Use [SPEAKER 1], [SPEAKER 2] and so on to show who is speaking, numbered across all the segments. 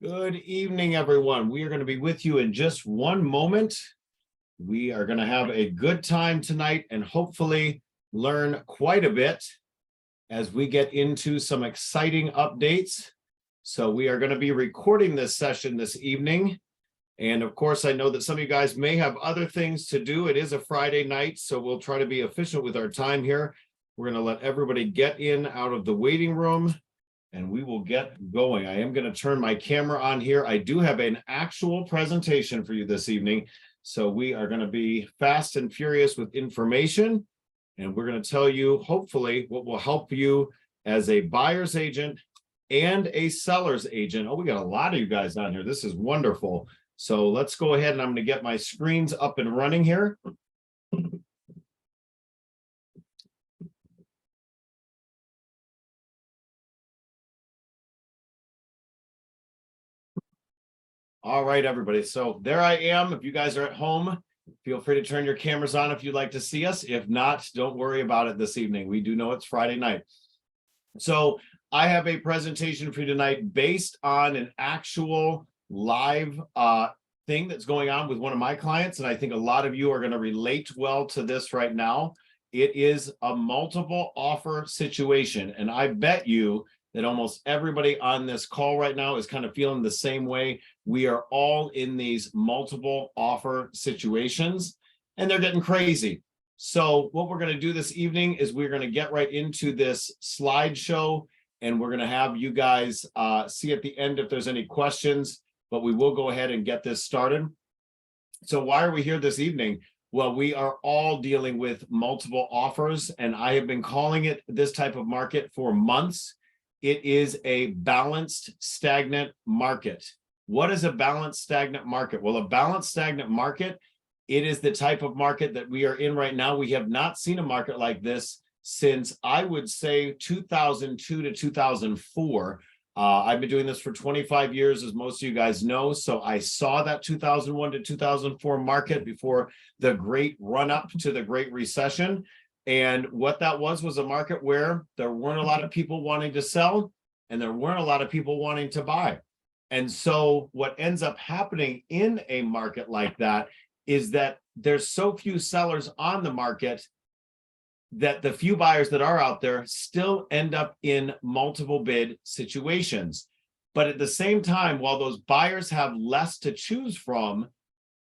[SPEAKER 1] Good evening, everyone. We are going to be with you in just one moment. We are going to have a good time tonight and hopefully learn quite a bit as we get into some exciting updates. So we are going to be recording this session this evening. And of course, I know that some of you guys may have other things to do. It is a Friday night, so we'll try to be efficient with our time here. We're going to let everybody get in out of the waiting room, and we will get going. I am going to turn my camera on here. I do have an actual presentation for you this evening. So we are going to be fast and furious with information. And we're going to tell you, hopefully, what will help you as a buyer's agent and a seller's agent. Oh, we got a lot of you guys on here. This is wonderful. So let's go ahead and I'm going to get my screens up and running here. All right, everybody. So there I am. If you guys are at home, feel free to turn your cameras on if you'd like to see us. If not, don't worry about it this evening. We do know it's Friday night. So I have a presentation for you tonight based on an actual live thing that's going on with one of my clients. And I think a lot of you are going to relate well to this right now. It is a multiple offer situation. And I bet you that almost everybody on this call right now is kind of feeling the same way. We are all in these multiple offer situations, and they're getting crazy. So what we're going to do this evening is we're going to get right into this slideshow, and we're going to have you guys see at the end if there's any questions, but we will go ahead and get this started. So why are we here this evening? Well, we are all dealing with multiple offers, and I have been calling it this type of market for months. It is a balanced, stagnant market. What is a balanced, stagnant market? Well, a balanced, stagnant market, it is the type of market that we are in right now. We have not seen a market like this since, I would say, 2002 to 2004. I've been doing this for 25 years, as most of you guys know. So I saw that 2001 to 2004 market before the great run-up to the Great Recession. And what that was a market where there weren't a lot of people wanting to sell and there weren't a lot of people wanting to buy. And so what ends up happening in a market like that is that there's so few sellers on the market that the few buyers that are out there still end up in multiple bid situations. But at the same time, while those buyers have less to choose from,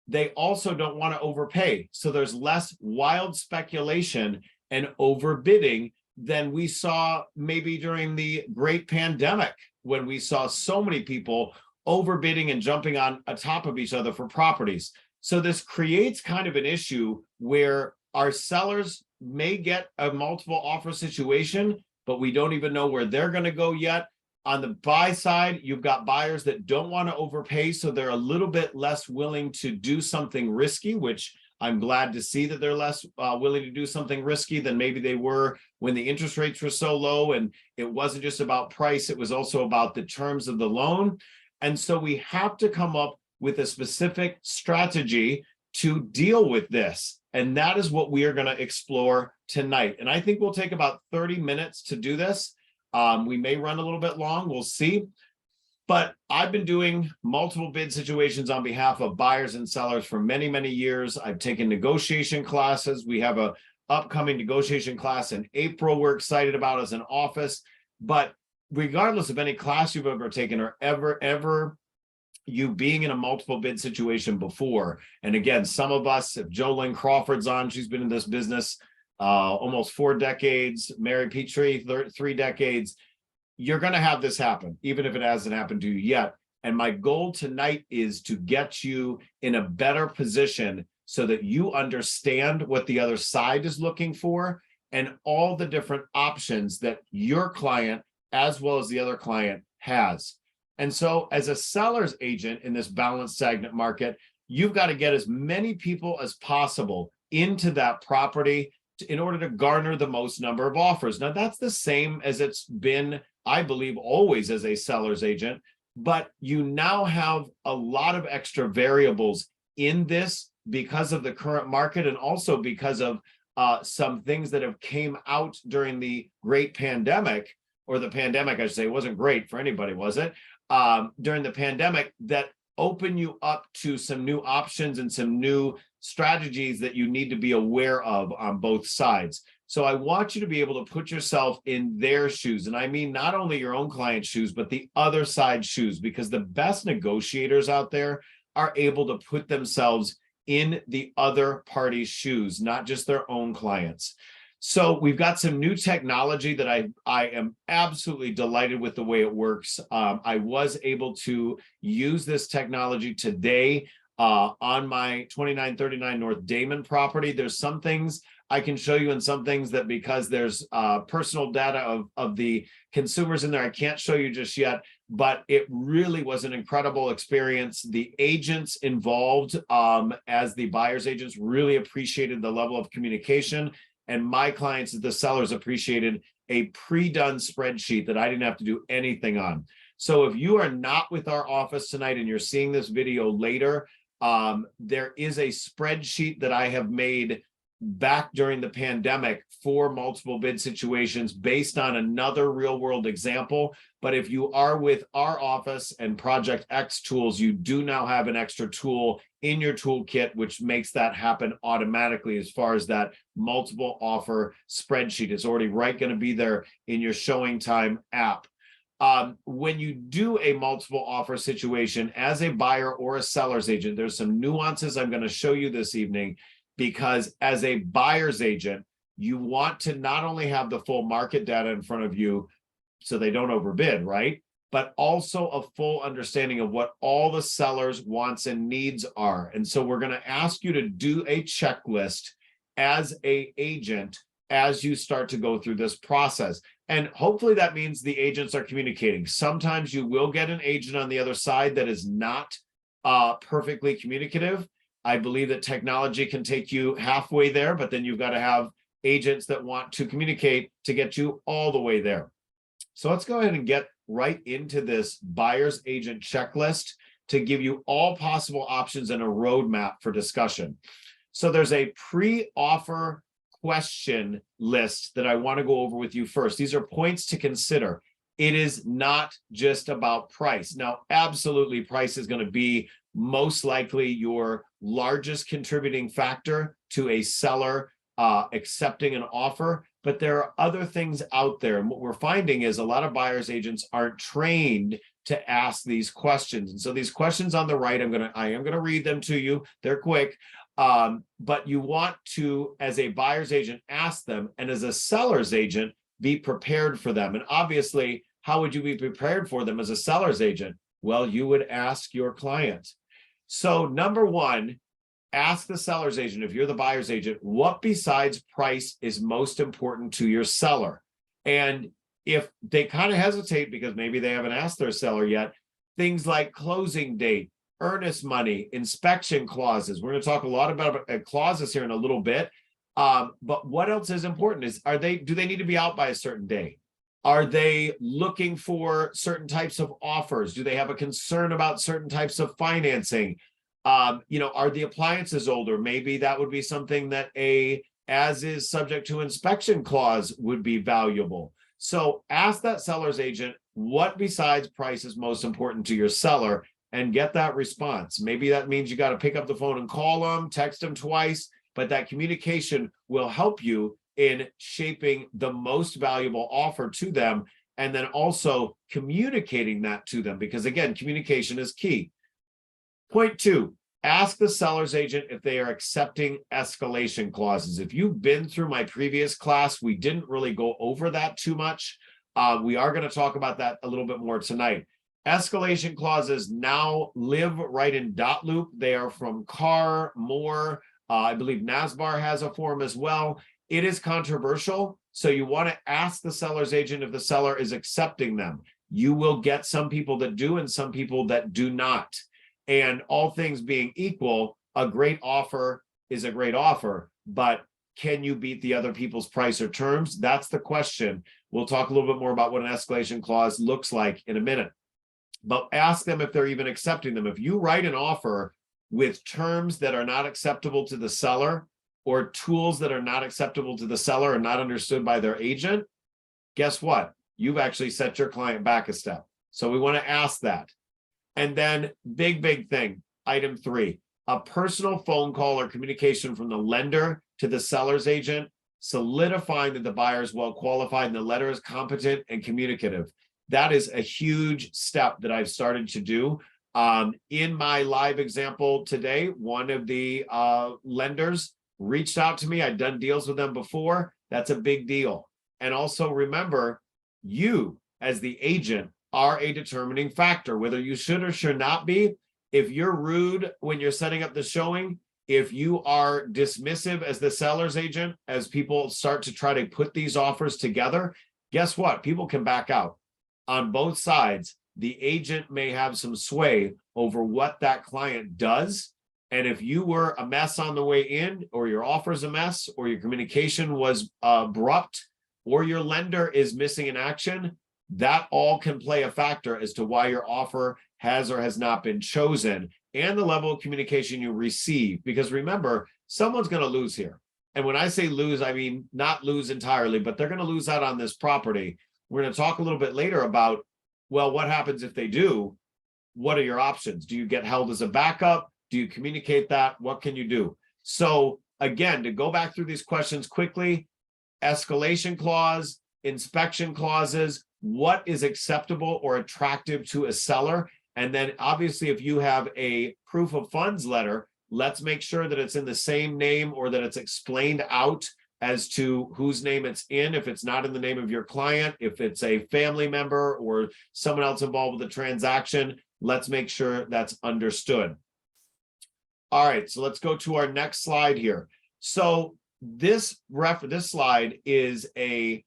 [SPEAKER 1] they also don't want to overpay. So there's less wild speculation and overbidding than we saw maybe during the great pandemic, when we saw so many people overbidding and jumping on top of each other for properties. So this creates kind of an issue where our sellers may get a multiple offer situation, but we don't even know where they're going to go yet. On the buy side, you've got buyers that don't want to overpay, so they're a little bit less willing to do something risky, which I'm glad to see that they're less willing to do something risky than maybe they were when the interest rates were so low. And it wasn't just about price, it was also about the terms of the loan. And so we have to come up with a specific strategy to deal with this. And that is what we are going to explore tonight. And I think we'll take about 30 minutes to do this. We may run a little bit long, we'll see. But I've been doing multiple bid situations on behalf of buyers and sellers for many, many years. I've taken negotiation classes. We have a upcoming negotiation class in April we're excited about as an office. But regardless of any class you've ever taken or ever you being in a multiple bid situation before, and again, some of us, if Jolene Crawford's on, she's been in this business almost 4 decades, Mary Petrie, 3 decades, you're going to have this happen, even if it hasn't happened to you yet. And my goal tonight is to get you in a better position so that you understand what the other side is looking for and all the different options that your client, as well as the other client, has. And so as a seller's agent in this balanced, stagnant market, you've got to get as many people as possible into that property in order to garner the most number of offers. Now, that's the same as it's been, I believe, always as a seller's agent, but you now have a lot of extra variables in this because of the current market and also because of some things that have came out during the great pandemic, or the pandemic, I should say. It wasn't great for anybody, was it? during the pandemic that open you up to some new options and some new strategies that you need to be aware of on both sides. So I want you to be able to put yourself in their shoes. And I mean, not only your own client's shoes, but the other side's shoes, because the best negotiators out there are able to put themselves in the other party's shoes, not just their own clients. So we've got some new technology that I am absolutely delighted with the way it works. I was able to use this technology today on my 2939 North Damon property. There's some things I can show you and some things that, because there's personal data of the consumers in there, I can't show you just yet, but it really was an incredible experience. The agents involved as the buyer's agents really appreciated the level of communication, and my clients, the sellers, appreciated a pre-done spreadsheet that I didn't have to do anything on. So if you are not with our office tonight and you're seeing this video later, there is a spreadsheet that I have made back during the pandemic for multiple bid situations based on another real world example. But if you are with our office and Project X tools, you do now have an extra tool in your toolkit, which makes that happen automatically as far as that multiple offer spreadsheet. It's already going to be there in your showing time app. When you do a multiple offer situation as a buyer or a seller's agent, there's some nuances I'm going to show you this evening, because as a buyer's agent, you want to not only have the full market data in front of you so they don't overbid, right? But also a full understanding of what all the seller's wants and needs are. And so we're going to ask you to do a checklist as an agent as you start to go through this process. And hopefully that means the agents are communicating. Sometimes you will get an agent on the other side that is not perfectly communicative. I believe that technology can take you halfway there, but then you've got to have agents that want to communicate to get you all the way there. So let's go ahead and get right into this buyer's agent checklist to give you all possible options and a roadmap for discussion. So there's a pre-offer question list that I want to go over with you first. These are points to consider. It is not just about price. Now, absolutely, price is going to be most likely your largest contributing factor to a seller accepting an offer, but there are other things out there. And what we're finding is a lot of buyer's agents aren't trained to ask these questions. And so these questions on the right, I am going to read them to you. They're quick. But you want to, as a buyer's agent, ask them, and as a seller's agent, be prepared for them. And obviously, how would you be prepared for them as a seller's agent? Well, you would ask your client. So number one, ask the seller's agent, if you're the buyer's agent, what besides price is most important to your seller? And if they kind of hesitate because maybe they haven't asked their seller yet, things like closing date, earnest money, inspection clauses. We're going to talk a lot about clauses here in a little bit. But what else is important is, do they need to be out by a certain day? Are they looking for certain types of offers? Do they have a concern about certain types of financing? Are the appliances older? Maybe that would be something that as is subject to inspection clause would be valuable. So ask that seller's agent, what besides price is most important to your seller, and get that response. Maybe that means you got to pick up the phone and call them, text them twice, but that communication will help you in shaping the most valuable offer to them, and then also communicating that to them, because again, communication is key. Point two, ask the seller's agent if they are accepting escalation clauses. If you've been through my previous class, we didn't really go over that too much. We are going to talk about that a little bit more tonight. Escalation clauses now live right in dotloop. They are from Carr, Moore. I believe NASBAR has a form as well. It is controversial, so you want to ask the seller's agent if the seller is accepting them. You will get some people that do and some people that do not. And all things being equal, a great offer is a great offer, but can you beat the other people's price or terms? That's the question. We'll talk a little bit more about what an escalation clause looks like in a minute. But ask them if they're even accepting them. If you write an offer with terms that are not acceptable to the seller, or tools that are not acceptable to the seller or not understood by their agent, guess what? You've actually set your client back a step. So we want to ask that. And then big thing, item 3, a personal phone call or communication from the lender to the seller's agent, solidifying that the buyer is well qualified and the lender is competent and communicative. That is a huge step that I've started to do. In my live example today, one of the lenders reached out to me. I'd done deals with them before. That's a big deal. And also remember, you as the agent are a determining factor, whether you should or should not be. If you're rude when you're setting up the showing, if you are dismissive as the seller's agent, as people start to try to put these offers together, guess what? People can back out. On both sides, the agent may have some sway over what that client does. And if you were a mess on the way in, or your offer's a mess, or your communication was abrupt, or your lender is missing in action, that all can play a factor as to why your offer has or has not been chosen, and the level of communication you receive. Because remember, someone's going to lose here. And when I say lose, I mean not lose entirely, but they're going to lose out on this property. We're going to talk a little bit later about, well, what happens if they do? What are your options? Do you get held as a backup? Do you communicate that? What can you do? So again, to go back through these questions quickly, escalation clause, inspection clauses, what is acceptable or attractive to a seller? And then obviously, if you have a proof of funds letter, let's make sure that it's in the same name or that it's explained out as to whose name it's in. If it's not in the name of your client, if it's a family member or someone else involved with the transaction, let's make sure that's understood. All right, so let's go to our next slide here. So this slide is a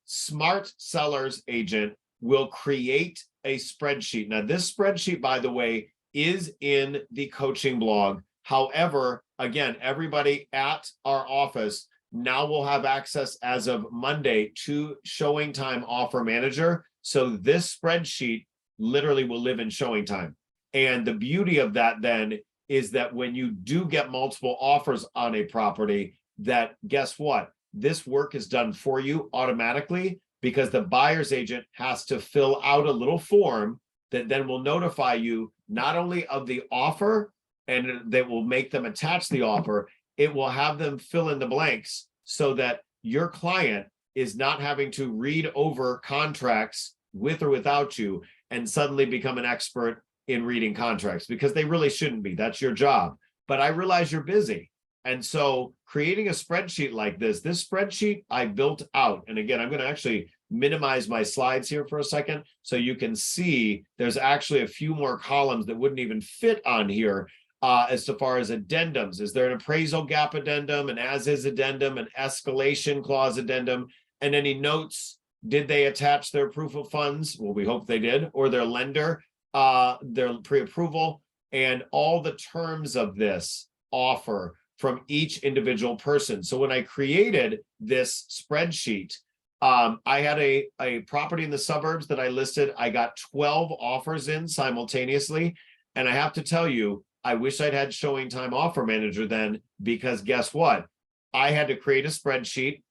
[SPEAKER 1] smart seller's agent will create a spreadsheet. Now, this spreadsheet, by the way, is in the coaching blog. However, again, everybody at our office now will have access as of Monday to Showing Time Offer Manager. So this spreadsheet literally will live in Showing Time. And the beauty of that then is that when you do get multiple offers on a property, that guess what? This work is done for you automatically, because the buyer's agent has to fill out a little form that then will notify you not only of the offer, and that will make them attach the offer, it will have them fill in the blanks so that your client is not having to read over contracts with or without you and suddenly become an expert in reading contracts, because they really shouldn't be. That's your job. But I realize you're busy. And so creating a spreadsheet like this spreadsheet I built out. And again, I'm going to actually minimize my slides here for a second so you can see there's actually a few more columns that wouldn't even fit on here as far as addendums. Is there an appraisal gap addendum, an as-is addendum, an escalation clause addendum, and any notes? Did they attach their proof of funds? Well, we hope they did, or their lender, their pre-approval, and all the terms of this offer from each individual person. So when I created this spreadsheet, I had a property in the suburbs that I listed. I got 12 offers in simultaneously. And I have to tell you, I wish I'd had Showing Time Offer Manager then, because guess what? I had to create a spreadsheet.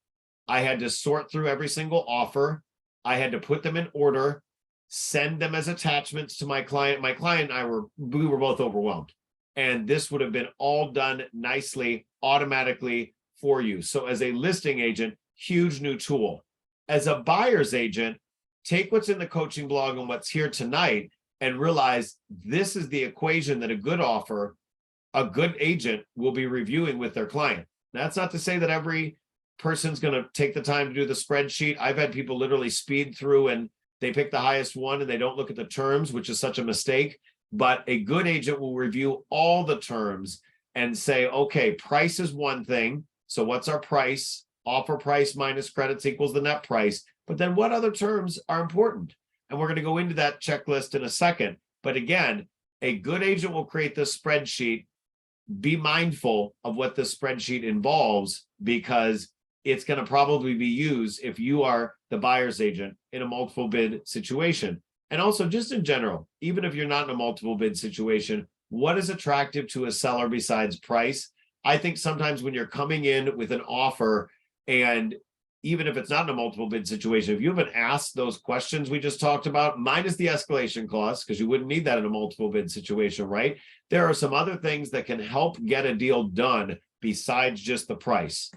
[SPEAKER 1] I had to sort through every single offer. I had to put them in order, send them as attachments to my client. My client and I we were both overwhelmed. And this would have been all done nicely, automatically for you. So as a listing agent, huge new tool. As a buyer's agent, take what's in the coaching blog and what's here tonight and realize this is the equation that a good offer, a good agent will be reviewing with their client. Now, that's not to say that every person's going to take the time to do the spreadsheet. I've had people literally speed through and they pick the highest one and they don't look at the terms, which is such a mistake. But a good agent will review all the terms and say, okay, price is one thing. So what's our price? Offer price minus credits equals the net price. But then what other terms are important? And we're going to go into that checklist in a second. But again, a good agent will create this spreadsheet. Be mindful of what the spreadsheet involves, because it's going to probably be used if you are the buyer's agent in a multiple bid situation. And also just in general, even if you're not in a multiple bid situation, what is attractive to a seller besides price? I think sometimes when you're coming in with an offer and even if it's not in a multiple bid situation, if you haven't asked those questions we just talked about, minus the escalation clause, because you wouldn't need that in a multiple bid situation, right? There are some other things that can help get a deal done besides just the price.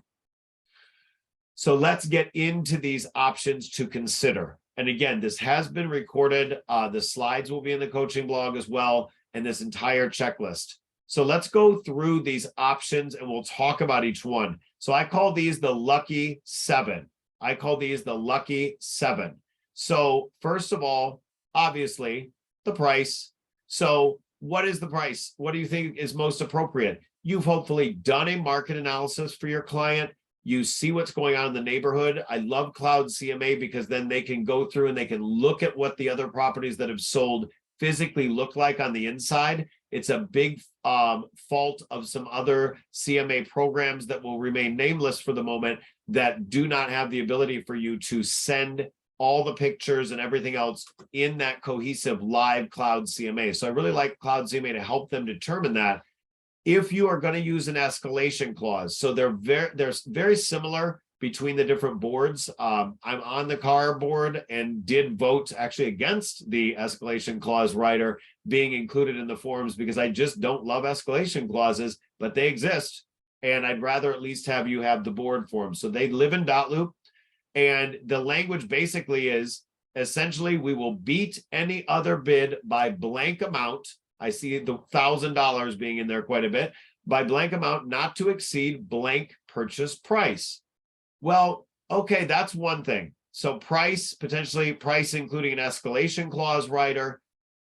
[SPEAKER 1] So let's get into these options to consider. And again, this has been recorded. The slides will be in the coaching blog as well, and this entire checklist. So let's go through these options and we'll talk about each one. So I call these the lucky 7. I call these the lucky 7. So first of all, obviously, the price. So what is the price? What do you think is most appropriate? You've hopefully done a market analysis for your client. You see what's going on in the neighborhood. I love Cloud CMA because then they can go through and they can look at what the other properties that have sold physically look like on the inside. It's a big fault of some other CMA programs that will remain nameless for the moment that do not have the ability for you to send all the pictures and everything else in that cohesive live Cloud CMA. So I really like Cloud CMA to help them determine that. If you are going to use an escalation clause, so they're very similar between the different boards. I'm on the car board and did vote actually against the escalation clause rider being included in the forms because I just don't love escalation clauses, but they exist. And I'd rather at least have you have the board form. So they live in dot loop. And the language basically is essentially we will beat any other bid by blank amount. I see the $1,000 being in there quite a bit, by blank amount not to exceed blank purchase price. Well, okay, that's one thing. So price, potentially price including an escalation clause rider,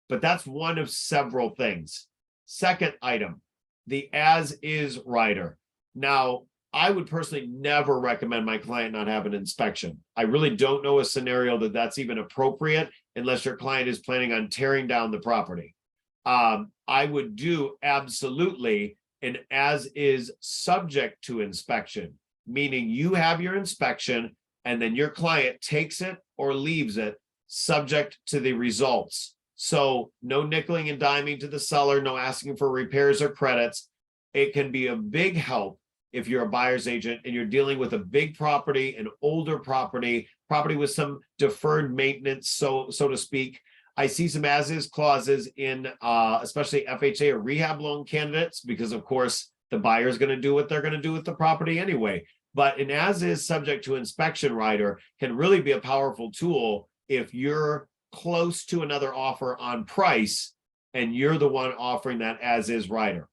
[SPEAKER 1] but that's one of several things. Second item, the as is rider. Now, I would personally never recommend my client not have an inspection. I really don't know a scenario that that's even appropriate unless your client is planning on tearing down the property. I would do absolutely an as is subject to inspection, meaning you have your inspection and then your client takes it or leaves it subject to the results. So no nickeling and diming to the seller, no asking for repairs or credits. It can be a big help if you're a buyer's agent and you're dealing with a big property, an older property with some deferred maintenance, so to speak. I see some as-is clauses in especially FHA or rehab loan candidates because, of course, the buyer is going to do what they're going to do with the property anyway. But an as-is subject to inspection rider can really be a powerful tool if you're close to another offer on price and you're the one offering that as-is rider.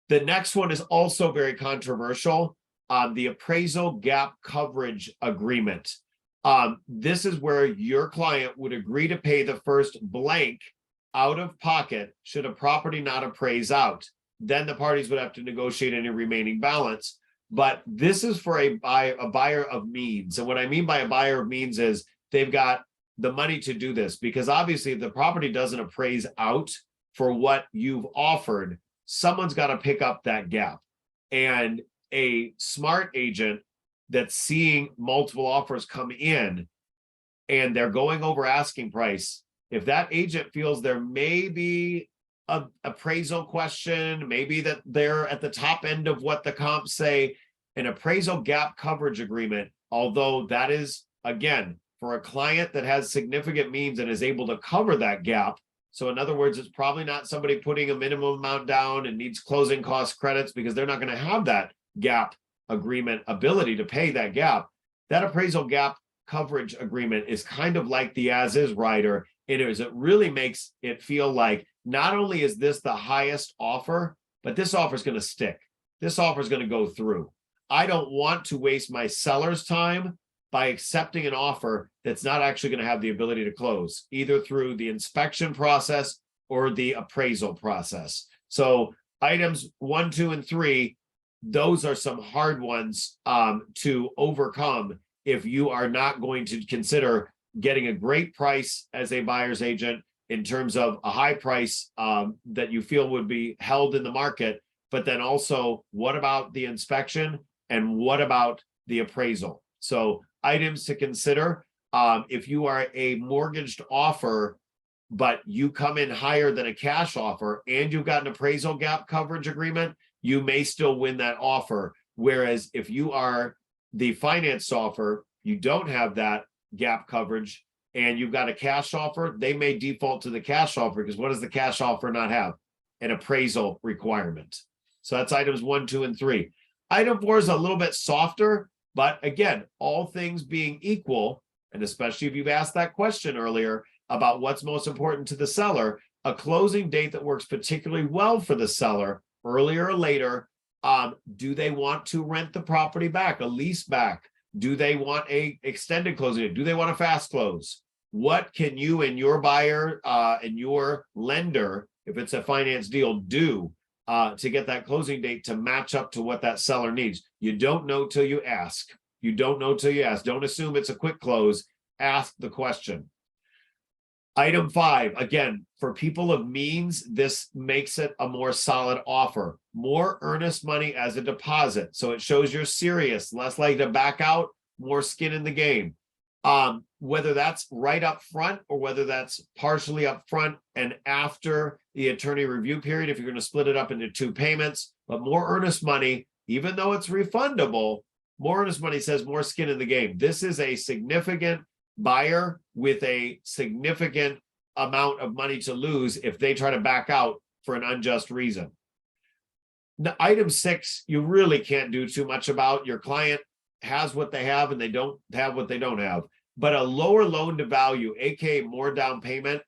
[SPEAKER 1] The next one is also very controversial, the appraisal gap coverage agreement. This is where your client would agree to pay the first blank out of pocket should a property not appraise out. Then the parties would have to negotiate any remaining balance. But this is for a buyer of means. And what I mean by a buyer of means is they've got the money to do this, because obviously if the property doesn't appraise out for what you've offered, someone's got to pick up that gap. And a smart agent that's seeing multiple offers come in and they're going over asking price, if that agent feels there may be an appraisal question, maybe that they're at the top end of what the comps say, an appraisal gap coverage agreement, although that is, again, for a client that has significant means and is able to cover that gap. So in other words, it's probably not somebody putting a minimum amount down and needs closing cost credits because they're not going to have that gap agreement ability to pay that gap. That appraisal gap coverage agreement is kind of like the as-is rider. It really makes it feel like not only is this the highest offer, but this offer is going to stick. This offer is going to go through. I don't want to waste my seller's time by accepting an offer that's not actually going to have the ability to close, either through the inspection process or the appraisal process. So items 1, 2, and 3, those are some hard ones to overcome if you are not going to consider getting a great price as a buyer's agent in terms of a high price that you feel would be held in the market, but then also what about the inspection and what about the appraisal? So items to consider, if you are a mortgaged offer, but you come in higher than a cash offer and you've got an appraisal gap coverage agreement, you may still win that offer. Whereas if you are the finance offer, you don't have that gap coverage, and you've got a cash offer, they may default to the cash offer, because what does the cash offer not have? An appraisal requirement. So that's items 1, 2, and 3. Item 4 is a little bit softer, but again, all things being equal, and especially if you've asked that question earlier about what's most important to the seller, a closing date that works particularly well for the seller, earlier or later. Do they want to rent the property back, a lease back? Do they want a extended closing date? Do they want a fast close? What can you and your buyer and your lender, if it's a finance deal, do to get that closing date to match up to what that seller needs? You don't know till you ask. You don't know till you ask. Don't assume it's a quick close. Ask the question. Item 5, again, for people of means, this makes it a more solid offer. More earnest money as a deposit. So it shows you're serious, less likely to back out, more skin in the game. Whether that's right up front or whether that's partially up front and after the attorney review period, if you're going to split it up into 2 payments, but more earnest money, even though it's refundable, more earnest money says more skin in the game. This is a significant buyer with a significant amount of money to lose if they try to back out for an unjust reason. Now, item 6, you really can't do too much about. Your client has what they have and they don't have what they don't have. But a lower loan to value, aka more down payment,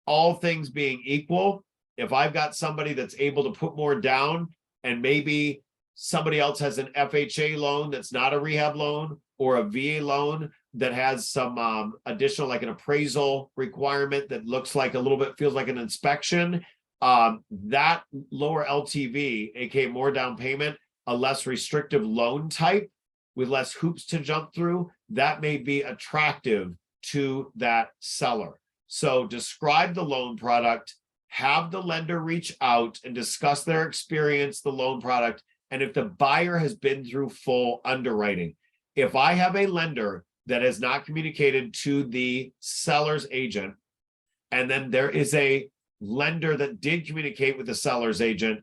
[SPEAKER 1] all things being equal, if I've got somebody that's able to put more down and maybe somebody else has an FHA loan that's not a rehab loan or a VA loan that has some additional, like an appraisal requirement that looks like a little bit, feels like an inspection, that lower LTV, aka more down payment, a less restrictive loan type with less hoops to jump through, that may be attractive to that seller. So describe the loan product, have the lender reach out and discuss their experience, the loan product, and if the buyer has been through full underwriting. If I have a lender that has not communicated to the seller's agent, and then there is a lender that did communicate with the seller's agent,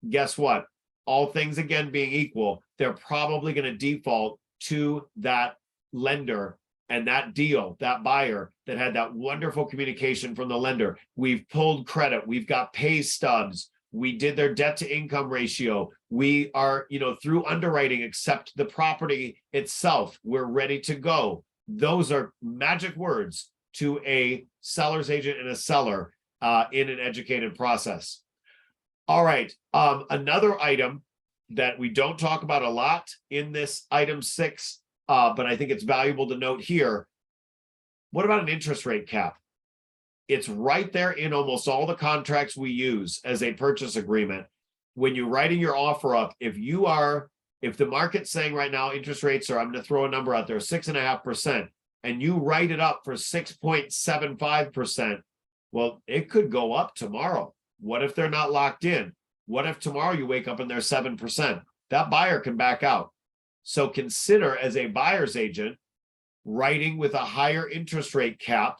[SPEAKER 1] guess what? All things again being equal, they're probably going to default to that lender and that deal, that buyer that had that wonderful communication from the lender. We've pulled credit, we've got pay stubs, we did their debt to income ratio, we are, through underwriting, accept the property itself, we're ready to go. Those are magic words to a seller's agent and a seller in an educated process. All right, another item that we don't talk about a lot in this item 6, but I think it's valuable to note here. What about an interest rate cap? It's right there in almost all the contracts we use as a purchase agreement. When you're writing your offer up, if the market's saying right now interest rates are, I'm going to throw a number out there, 6.5%, and you write it up for 6.75%, well, it could go up tomorrow. What if they're not locked in? What if tomorrow you wake up and they're 7%? That buyer can back out. So consider, as a buyer's agent, writing with a higher interest rate cap,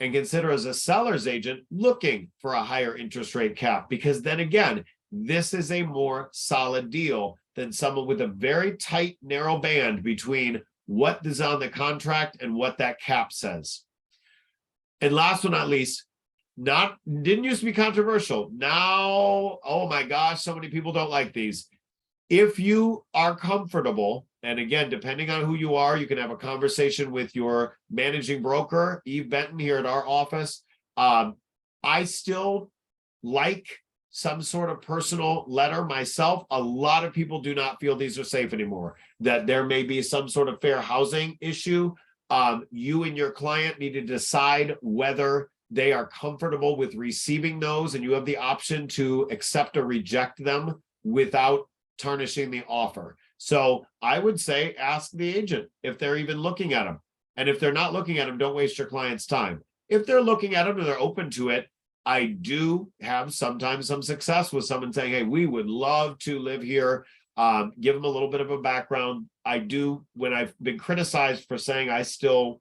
[SPEAKER 1] and consider as a seller's agent looking for a higher interest rate cap, because then again, this is a more solid deal than someone with a very tight, narrow band between what is on the contract and what that cap says. And last but not least, didn't used to be controversial. Now, oh my gosh, so many people don't like these. If you are comfortable, and again, depending on who you are, you can have a conversation with your managing broker, Eve Benton, here at our office. I still like some sort of personal letter myself. A lot of people do not feel these are safe anymore, that there may be some sort of fair housing issue. You and your client need to decide whether they are comfortable with receiving those, and you have the option to accept or reject them without tarnishing the offer. So I would say ask the agent if they're even looking at them. And if they're not looking at them, don't waste your client's time. If they're looking at them and they're open to it, I do have sometimes some success with someone saying, hey, we would love to live here. Give them a little bit of a background. I do, when I've been criticized for saying I still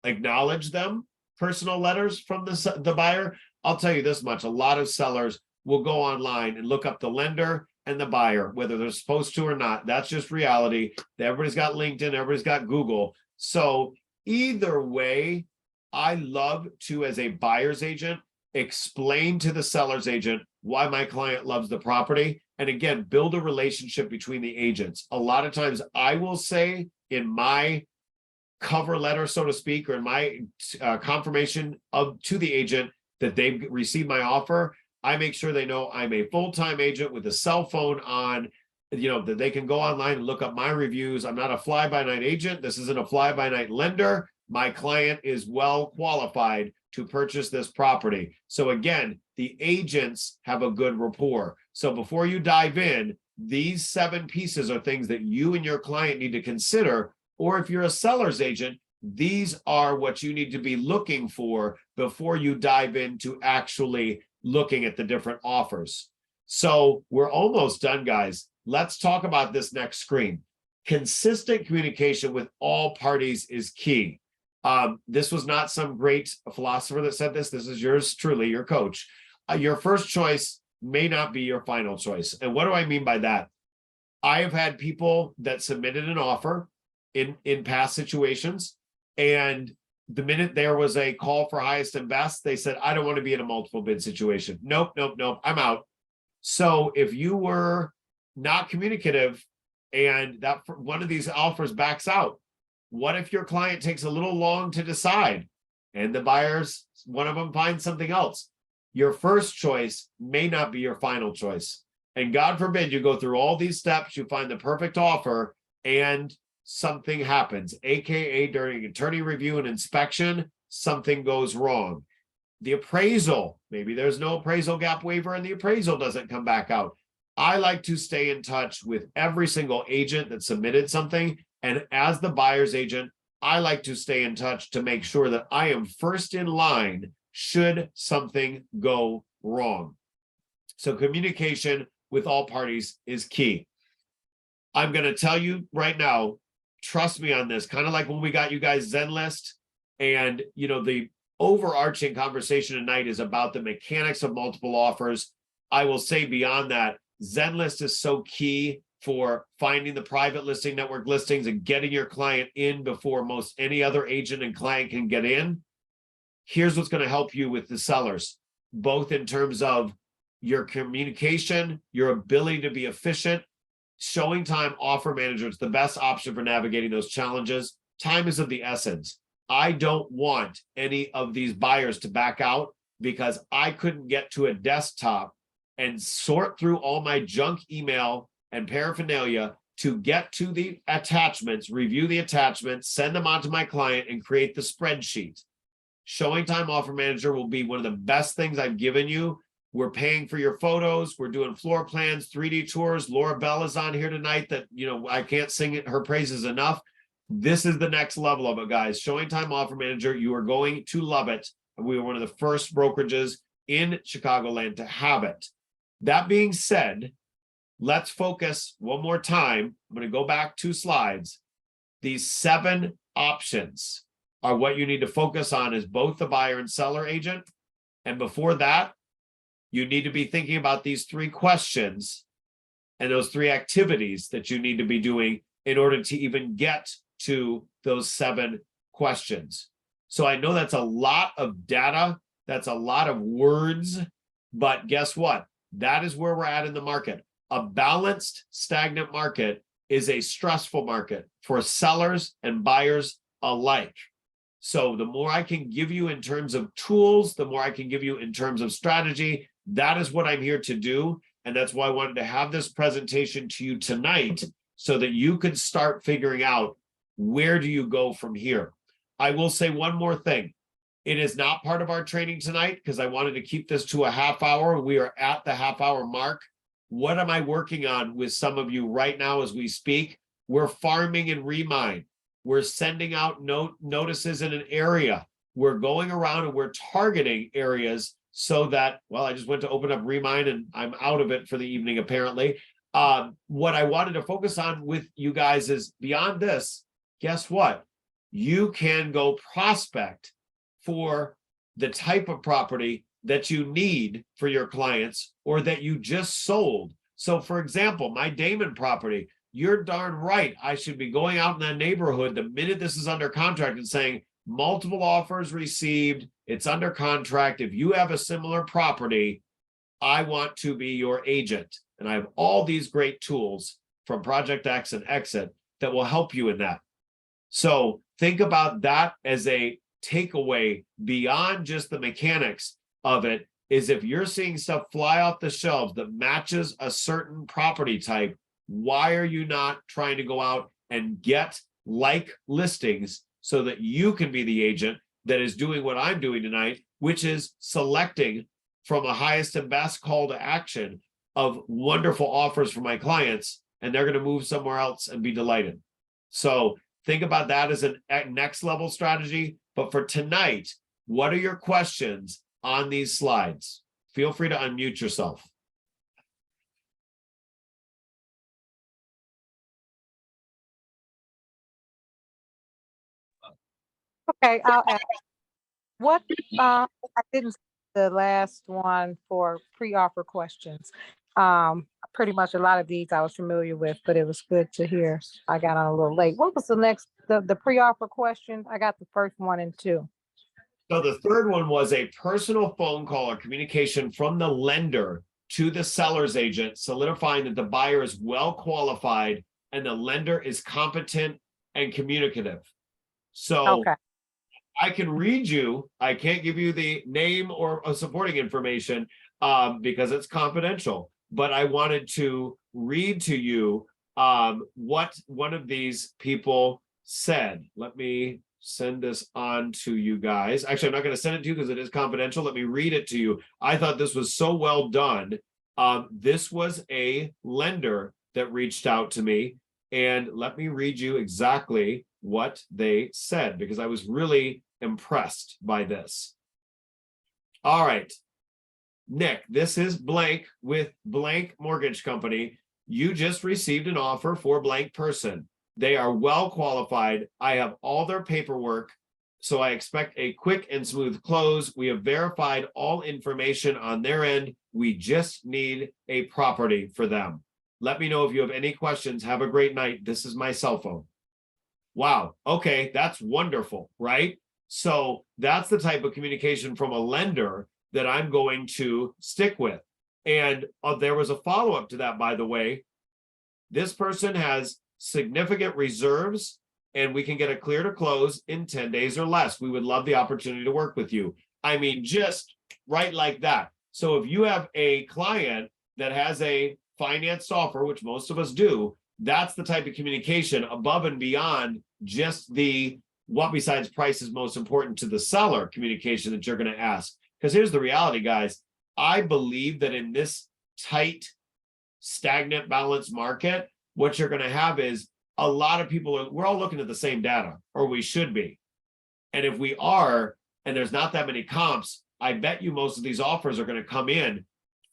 [SPEAKER 1] acknowledge them, personal letters from the buyer, I'll tell you this much. A lot of sellers will go online and look up the lender and the buyer, whether they're supposed to or not. That's just reality. Everybody's got LinkedIn, everybody's got Google. So either way, I love to, as a buyer's agent, explain to the seller's agent why my client loves the property. And again, build a relationship between the agents. A lot of times I will say in my cover letter, so to speak, or in my confirmation to the agent that they've received my offer, I make sure they know I'm a full-time agent with a cell phone on, that they can go online and look up my reviews. I'm not a fly-by-night agent. This isn't a fly-by-night lender. My client is well qualified to purchase this property. So again, the agents have a good rapport. So before you dive in, these 7 pieces are things that you and your client need to consider. Or if you're a seller's agent, these are what you need to be looking for before you dive into actually looking at the different offers. So we're almost done, guys. Let's talk about this next screen. Consistent communication with all parties is key. This was not some great philosopher that said this. This is yours truly, your coach. Your first choice may not be your final choice. And what do I mean by that? I have had people that submitted an offer in past situations, and the minute there was a call for highest and best, they said, I don't want to be in a multiple bid situation. Nope, I'm out. So if you were not communicative and that one of these offers backs out, what if your client takes a little long to decide and the buyers, one of them finds something else? Your first choice may not be your final choice. And God forbid you go through all these steps, you find the perfect offer, and something happens, AKA during attorney review and inspection, something goes wrong. The appraisal, maybe there's no appraisal gap waiver and the appraisal doesn't come back out. I like to stay in touch with every single agent that submitted something. And as the buyer's agent, I like to stay in touch to make sure that I am first in line should something go wrong. So communication with all parties is key. I'm going to tell you right now, trust me on this, kind of like when we got you guys Zenlist, and the overarching conversation tonight is about the mechanics of multiple offers. I will say beyond that, Zenlist is so key for finding the private listing network listings and getting your client in before most any other agent and client can get in. Here's what's going to help you with the sellers, both in terms of your communication, your ability to be efficient. Showing time offer manager is the best option for navigating those challenges. Time is of the essence. I don't want any of these buyers to back out because I couldn't get to a desktop and sort through all my junk email and paraphernalia to get to the attachments, review the attachments, send them on to my client, and create the spreadsheet. Showing time offer manager will be one of the best things I've given you. We're paying for your photos. We're doing floor plans, 3D tours. Laura Bell is on here tonight that, I can't sing her praises enough. This is the next level of it, guys. Showing time offer manager, you are going to love it. And we were one of the first brokerages in Chicagoland to have it. That being said, let's focus one more time. I'm going to go back 2 slides. These 7 options are what you need to focus on as both the buyer and seller agent. And before that, you need to be thinking about these 3 questions and those 3 activities that you need to be doing in order to even get to those 7 questions. So I know that's a lot of data. That's a lot of words, but guess what? That is where we're at in the market. A balanced, stagnant market is a stressful market for sellers and buyers alike. So the more I can give you in terms of tools, the more I can give you in terms of strategy, that is what I'm here to do. And that's why I wanted to have this presentation to you tonight so that you could start figuring out where do you go from here. I will say one more thing. It is not part of our training tonight because I wanted to keep this to a half hour. We are at the half hour mark. What am I working on with some of you right now as we speak? We're farming and remine. We're sending out notices in an area. We're going around and we're targeting areas so that, well, I just went to open up Remine and I'm out of it for the evening, apparently. What I wanted to focus on with you guys is beyond this, guess what? You can go prospect for the type of property that you need for your clients or that you just sold. So for example, my Damon property, you're darn right. I should be going out in that neighborhood the minute this is under contract and saying multiple offers received, it's under contract. If you have a similar property, I want to be your agent. And I have all these great tools from Project X and Exit that will help you in that. So think about that as a takeaway beyond just the mechanics of it, is if you're seeing stuff fly off the shelves that matches a certain property type, why are you not trying to go out and get like listings so that you can be the agent that is doing what I'm doing tonight, which is selecting from a highest and best call to action of wonderful offers for my clients, and they're going to move somewhere else and be delighted. So think about that as a next level strategy. But for tonight, what are your questions on these slides? Feel free to unmute yourself.
[SPEAKER 2] Okay, I'll ask. What, I didn't see the last one for pre-offer questions. Pretty much a lot of these I was familiar with, but it was good to hear. I got on a little late. What was the next, the pre-offer question? I got the first one and two.
[SPEAKER 1] So the third one was a personal phone call or communication from the lender to the seller's agent, solidifying that the buyer is well qualified and the lender is competent and communicative. So
[SPEAKER 2] Okay,
[SPEAKER 1] I can read you. I can't give you the name or supporting information because it's confidential. But I wanted to read to you what one of these people said. Let me send this on to you guys. Actually, I'm not going to send it to you because it is confidential. Let me read it to you. I thought this was so well done. This was a lender that reached out to me. And let me read you exactly what they said, because I was really impressed by this. All right, Nick, this is blank with blank mortgage company. You just received an offer for blank person. They are well qualified. I have all their paperwork, so I expect a quick and smooth close. We have verified all information on their end. We just need a property for them. Let me know if you have any questions. Have a great night. This is my cell phone. Wow. Okay, that's wonderful, right? So that's the type of communication from a lender that I'm going to stick with. And there was a follow-up to that, by the way. This person has significant reserves and we can get a clear to close in 10 days or less. We would love the opportunity to work with you. I mean, just right like that. So if you have a client that has a financed offer, which most of us do, that's the type of communication above and beyond just the what besides price is most important to the seller communication that you're going to ask. Because here's the reality, guys. I believe that in this tight, stagnant, balanced market, what you're going to have is a lot of people we're all looking at the same data, or we should be. And if we are, and there's not that many comps, I bet you most of these offers are going to come in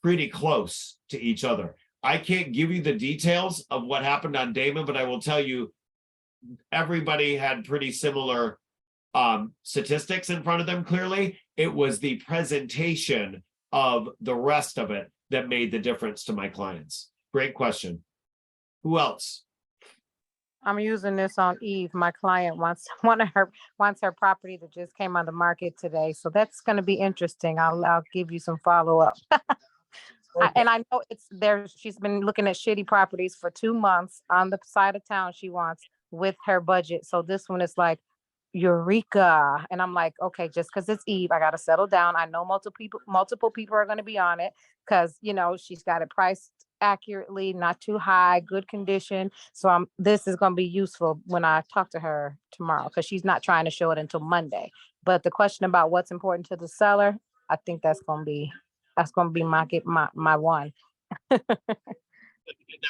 [SPEAKER 1] pretty close to each other. I can't give you the details of what happened on Damon, but I will tell you everybody had pretty similar statistics in front of them. Clearly, it was the presentation of the rest of it that made the difference to my clients. Great question. Who else?
[SPEAKER 2] I'm using this on Eve. My client wants her property that just came on the market today. So that's going to be interesting. I'll give you some follow-up. And I know it's there. She's been looking at shitty properties for 2 months on the side of town she wants with her budget. So this one is like, Eureka. And I'm like, okay, just because it's Eve, I got to settle down. I know multiple people are going to be on it because, you know, she's got it priced accurately, not too high, good condition. So this is going to be useful when I talk to her tomorrow because she's not trying to show it until Monday. But the question about what's important to the seller, I think that's going to be my one.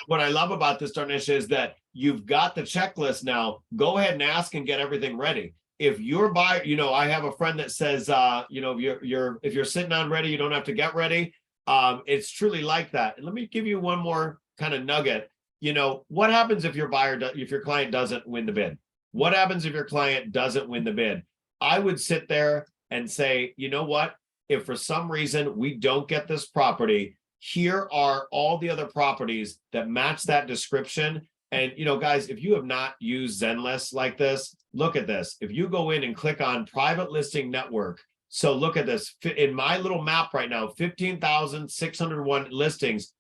[SPEAKER 1] What I love about this, Darnisha, is that you've got the checklist now. Go ahead and ask and get everything ready. If your buyer, you know, I have a friend that says, you know, if you're sitting on ready, you don't have to get ready. It's truly like that. And let me give you one more kind of nugget. You know, what happens if your client doesn't win the bid? What happens if your client doesn't win the bid? I would sit there and say, you know what? If for some reason we don't get this property, here are all the other properties that match that description. And, you know, guys, if you have not used Zenlist like this, look at this. If you go in and click on private listing network, so look at this in my little map right now, 15,601 listings,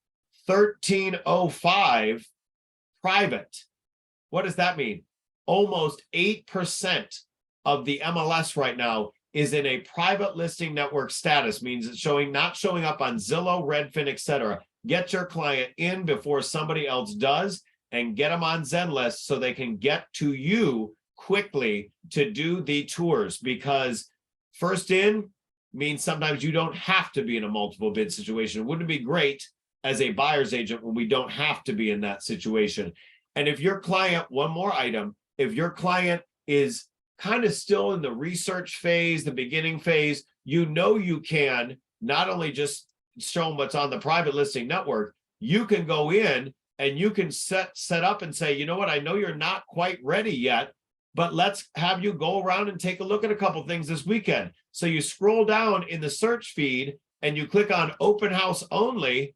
[SPEAKER 1] 1,305 private. What does that mean? Almost 8% of the MLS right now is in a private listing network status, means it's not showing up on Zillow, Redfin, etc. Get your client in before somebody else does, and get them on Zenlist so they can get to you quickly to do the tours, because first in means sometimes you don't have to be in a multiple bid situation. Wouldn't it be great as a buyer's agent when we don't have to be in that situation? And if your client, one more item, if your client is kind of still in the research phase, the beginning phase, you know, you can not only just show them what's on the private listing network, you can go in and you can set up and say, you know what, I know you're not quite ready yet, but let's have you go around and take a look at a couple things this weekend. So you scroll down in the search feed and you click on open house only,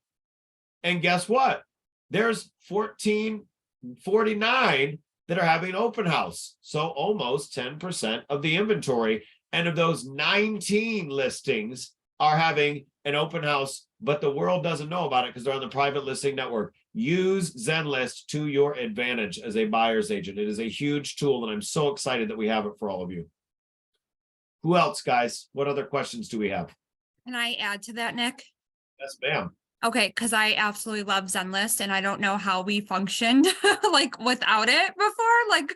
[SPEAKER 1] and guess what? There's 1,449 that are having open house. So almost 10% of the inventory. And of those, 19 listings are having an open house, but the world doesn't know about it because they're on the private listing network. Use Zenlist to your advantage as a buyer's agent. It is a huge tool, and I'm so excited that we have it for all of you. Who else, guys? What other questions do we have?
[SPEAKER 3] Can I add to that, Nick?
[SPEAKER 1] Yes, ma'am.
[SPEAKER 3] Okay, because I absolutely love Zenlist, and I don't know how we functioned like without it before. Like,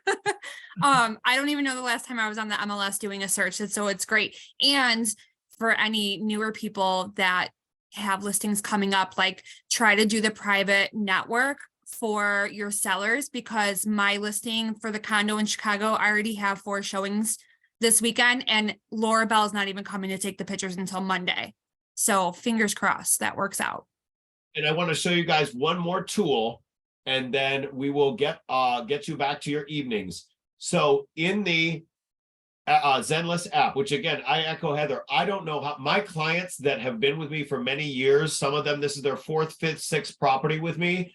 [SPEAKER 3] I don't even know the last time I was on the MLS doing a search. So it's great. And for any newer people that have listings coming up, like try to do the private network for your sellers, because my listing for the condo in Chicago, I already have 4 showings this weekend, and Laura Bell is not even coming to take the pictures until Monday. So fingers crossed that works out.
[SPEAKER 1] And I want to show you guys one more tool, and then we will get you back to your evenings. So in the Zenlist app, which again, I echo Heather, I don't know how my clients that have been with me for many years, some of them, this is their 4th, 5th, 6th property with me.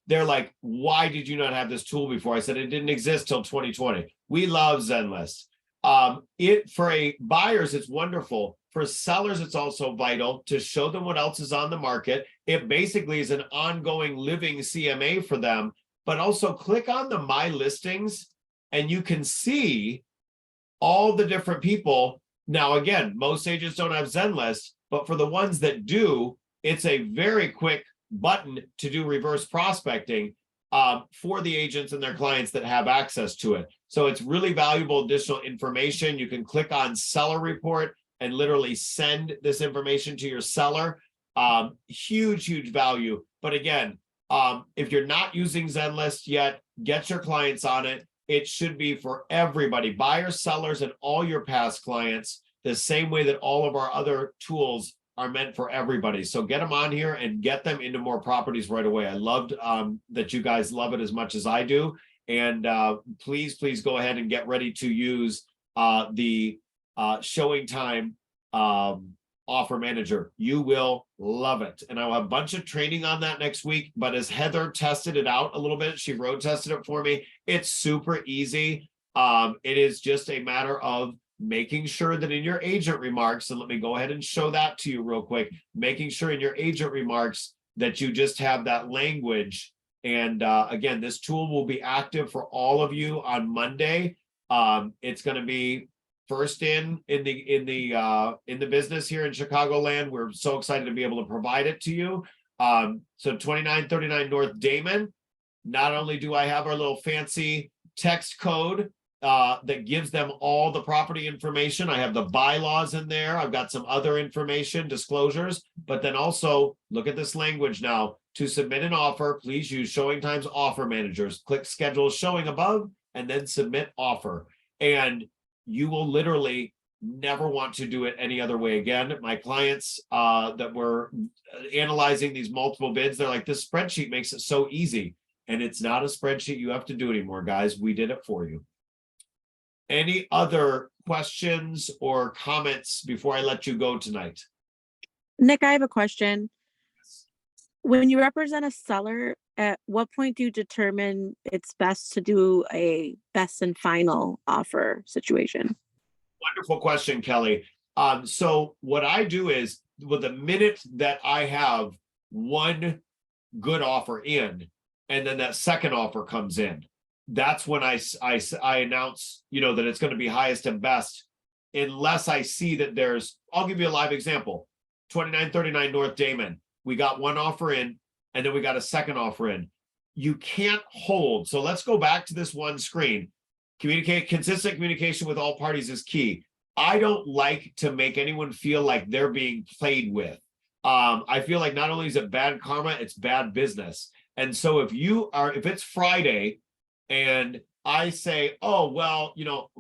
[SPEAKER 1] They're like, why did you not have this tool before? I said, it didn't exist till 2020. We love Zenlist. For a buyers, it's wonderful. For sellers, it's also vital to show them what else is on the market. It basically is an ongoing living CMA for them, but also click on the My Listings and you can see all the different people. Now, again, most agents don't have Zenlist, but for the ones that do, it's a very quick button to do reverse prospecting for the agents and their clients that have access to it. So it's really valuable additional information. You can click on seller report and literally send this information to your seller. Huge value. But again, if you're not using Zenlist yet, get your clients on it. It should be for everybody, buyers, sellers, and all your past clients, the same way that all of our other tools are meant for everybody. So get them on here and get them into more properties right away. I loved that you guys love it as much as I do. And please go ahead and get ready to use the showing time offer manager. You will love it. And I'll have a bunch of training on that next week. But as Heather tested it out a little bit, she road tested it for me. It's super easy. It is just a matter of making sure that in your agent remarks, and let me go ahead and show that to you real quick, making sure in your agent remarks that you just have that language. And again, this tool will be active for all of you on Monday. It's going to be first in the business here in Chicagoland. We're so excited to be able to provide it to you. So 2939 North Damon. Not only do I have our little fancy text code that gives them all the property information, I have the bylaws in there. I've got some other information, disclosures, but then also look at this language now. To submit an offer, please use Showing Times Offer Managers. Click Schedule Showing above and then Submit Offer. And you will literally never want to do it any other way again. My clients that were analyzing these multiple bids, they're like, this spreadsheet makes it so easy. And it's not a spreadsheet you have to do anymore, guys. We did it for you. Any other questions or comments before I let you go tonight?
[SPEAKER 4] Nick, I have a question. When you represent a seller, at what point do you determine it's best to do a best and final offer situation?
[SPEAKER 1] Wonderful question, Kelly. So what I do is, with the minute that I have one good offer in, and then that second offer comes in, that's when I announce, that it's going to be highest and best, unless I see that I'll give you a live example. 2939 North Damon. We got one offer in, and then we got a second offer in. You can't hold. So let's go back to this one screen. Consistent communication with all parties is key. I don't like to make anyone feel like they're being played with. I feel like not only is it bad karma, it's bad business. And so if it's Friday and I say, oh, well,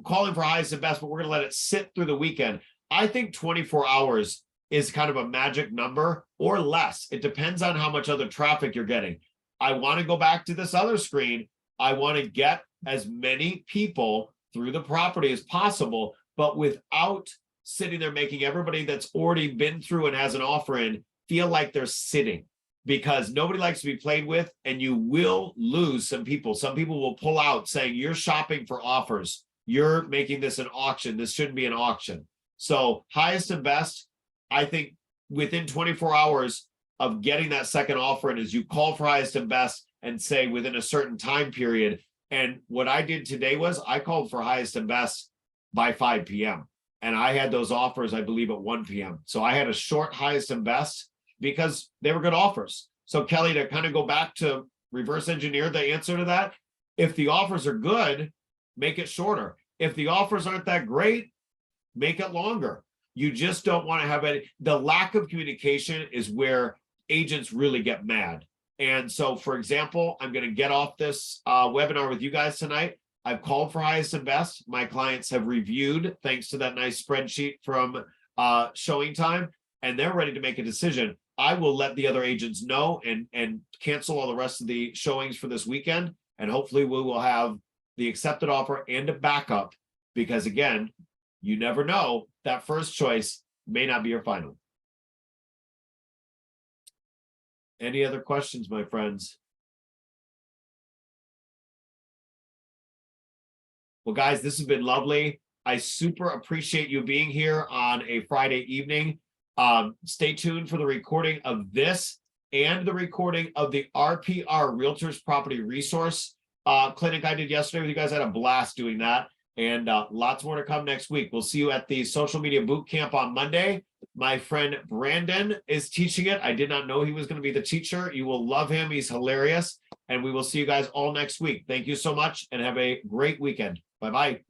[SPEAKER 1] calling for highest and best, but we're going to let it sit through the weekend. I think 24 hours is kind of a magic number, or less. It depends on how much other traffic you're getting. I want to go back to this other screen. I want to get as many people through the property as possible, but without sitting there making everybody that's already been through and has an offer in feel like they're sitting, because nobody likes to be played with, and you will lose some people. Some people will pull out saying, you're shopping for offers. You're making this an auction. This shouldn't be an auction. So highest and best, I think within 24 hours of getting that second offer in, is you call for highest and best and say within a certain time period. And what I did today was I called for highest and best by 5 p.m. And I had those offers, I believe, at 1 p.m. So I had a short highest and best because they were good offers. So Kelly, to kind of go back to reverse engineer the answer to that, if the offers are good, make it shorter. If the offers aren't that great, make it longer. You just don't want to have the lack of communication is where agents really get mad. And so, for example, I'm going to get off this webinar with you guys tonight. I've called for highest and best. My clients have reviewed, thanks to that nice spreadsheet from Showing Time, and they're ready to make a decision. I will let the other agents know and cancel all the rest of the showings for this weekend. And hopefully we will have the accepted offer and a backup, because again, you never know, that first choice may not be your final. Any other questions, my friends? Well, guys, this has been lovely. I super appreciate you being here on a Friday evening. Stay tuned for the recording of this and the recording of the RPR Realtors Property Resource clinic I did yesterday with you guys. I had a blast doing that. And lots more to come next week. We'll see you at the social media boot camp on Monday. My friend Brandon is teaching it. I did not know he was going to be the teacher. You will love him. He's hilarious. And we will see you guys all next week. Thank you so much and have a great weekend. Bye-bye.